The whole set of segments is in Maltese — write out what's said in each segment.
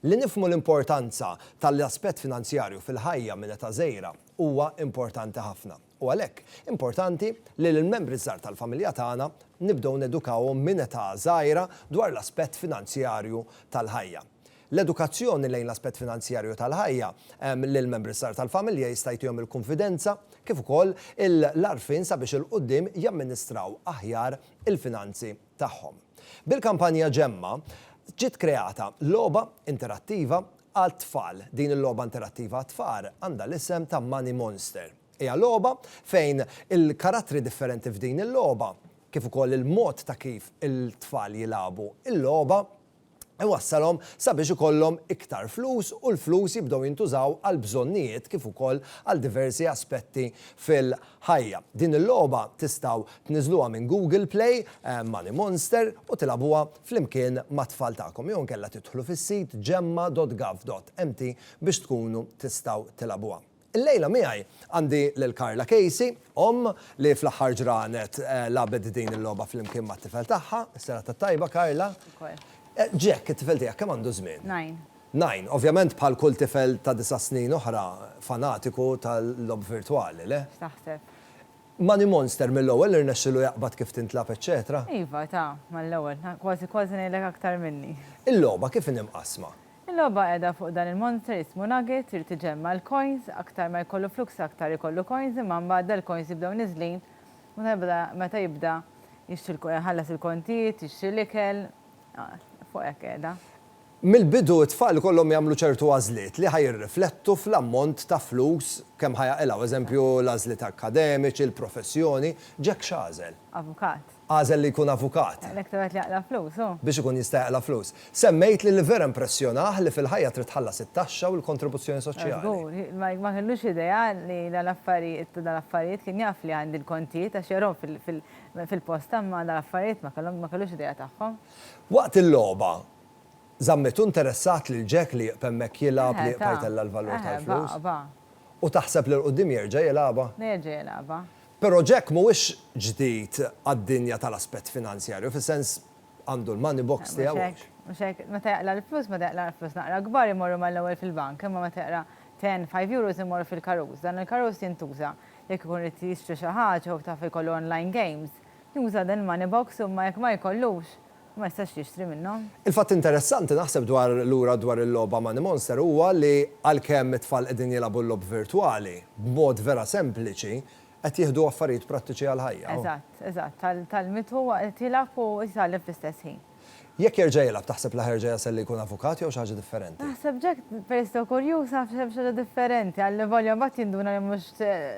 Li nifhmu l-importanza tal-aspett finanzjarju fil-ħajja minn età żgħira huwa importanti ħafna. U għalhekk importanti li l-membri żgħar tal-familja tagħna nibdew nedukawhom minn età żgħira dwar l-aspett finanzjarju tal-ħajja. L-edukazzjoni lejn l-aspett finanzjarju tal-ħajja lill-membri żgħar tal-familja jista' jtihom il-konfidenza kif ukoll l-għarfien sabiex il-qudiem jamministraw aħjar il-finanzi tagħhom. Bil-kampanja Ġemma ġiet kreata logħba interattiva għal tfal. Din il-logħba interattiva għat tfal għandha l-isem ta' Money Monster. Hija logħba fejn il-karattri differenti f'din il-logħba kif ukoll il-mod ta' kif il-tfal jilagħbu il-logħba iwassalhom sabiex ikollhom iktar flus u l-flus jibdew jintużaw għal bżonnijiet kif ukoll għal diversi aspetti fil-ħajja. Din il-logħba tistgħu tniżluha minn Google Play, Money Monster, u tilagħbuha flimkien ma' tfal tagħkom. Jew inkella tidħlu fis-sit gemma.gov.mt biex tkunu tistgħu tilagħbuha. Il-lejla miegħi għandi lil Karla Casey, li fl-aħħar ġranet labet din il-logħba flimkien mat-tifel tagħha. Is-serata tajba Karla. Jack, it-tifel tiegħek kemm għandu żmien? 9. Ovvjament bħal kull tifel ta' 9 snin oħra fanatiku tal-lob virtuali, le? Taħseb. Money Monster mill-ewwel irnexxielu jaqbad kif tintlab eċċetera. Iva, mal-ewwel, kważi ngħidlek aktar minni. Il-logħba kif inqasma? Il-logħba qiegħda fuq dan il-monster ismu Nugget, irid tiġemma l-coins, aktar ma jkollu flux aktar ikollu coins, imma mbagħad l-coins jibdew niżlin, u meta jibda ħallas il-kontijiet, jixtri l-ikel, fuq hekk qiegħda. Mill-bidu t-tfal kollhom jagħmlu ċertu għażliet li ħajrriflettu fl-ammont ta' flus kemm ħajaqilgħu, eżempju l-għażliet akademiċi, il-professjoni, Jack x'għażel? Avukat. Għażel li jkun avukat. L-ektabet li jaqla flus, Biex ikun jista' jaqla flus. Semmejt li vera impressjonah li fil-ħajja trid tħallas it-taxxa u l-kontribuzzjoni soċjali. Ma kellux idea li dal-affarijiet kien jaf li għandi l-kontijiet għax jarhom fil-posta ma dal-affarijiet ma kellux idea tagħhom. Waqt il-logħba żammitu interessat lil Jack li hemmhekk jilgħab li jqajtella l-valur tal-flus. U taħseb li l-qudiem jerġa' jilagħba? Jerġa' jilagħba. Però Jack mhuwiex ġdid għad-dinja tal-aspett finanzjarju, fis-sens għandu l-money box tiegħu. Mhux hekk, meta jaqla l-flus, naqra kbar imorru mal-ewwel fil-bank, imma meta jaqra 5 euros imorru fil-karus. Dan il-karus jintuża jekk ikun irid jixtri xi ħaġa u taf ikollu online games, juża dan il-money box u jekk ma jkollux ma jistax jixtri minnhom. Il-fatt interessanti naħseb dwar il-logħba Money Monster huwa li għalkemm it-tfal qegħdin jilagħbu l-lob virtwali b'mod vera sempliċi qed jieħdu affarijiet prattiċi għall-ħajja. Eżatt, tal-mitu tilab u jitgħallem fl-istess ħin. Jekk jerġa' jilgħab taħseb li ħerġa' jasel li jkun avukat jew xi ħaġa differenti? Naħseb Jack peress kurjuż naħseb xi ħaġa differenti, għalli volja mbagħad jinduna li mhux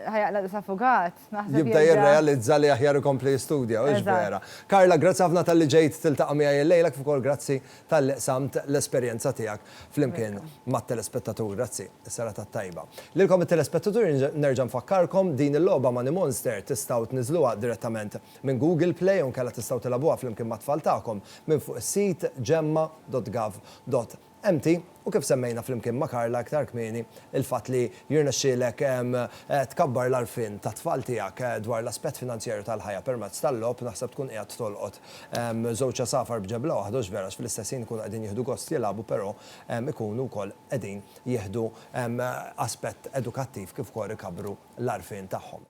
ħajaqlaq avukat. Jibda jirrealizza li aħjar ikompli jistudja, u vera. Karla, grazzi ħafna tal-li ġejt tiltaqa' miegħi illejla kif ukoll grazzi tal-li qsamt l-esperjenza tiegħek flimkien mat-telespettatur. Grazzi, is-serata tajba. Lilkom it-telespettatur nerġa' nfakkarkom din il-logħba Money Monster tistgħu tniżluha direttament minn Google Play u nkella tistgħu tilagħbuha flimkien mat-tfal tagħkom minn fuq is-sit gemma.gov.mt u kif semmejna flimkien ma' Karla aktar kmieni il-fatt li jirnexxielek tkabbar l-arfin ta' tfal tiegħek dwar l-aspett finanzjarju tal-ħajja permezz tal-logħob naħseb tkun qiegħed tolqot żewġ safar b'ġebla waħda u veras fl-istessin ikunu qegħdin jieħdu gost jilagħbu però ikunu wkoll qegħdin jieħdu aspett edukattiv kif ukoll ikabru l-arfin tagħhom.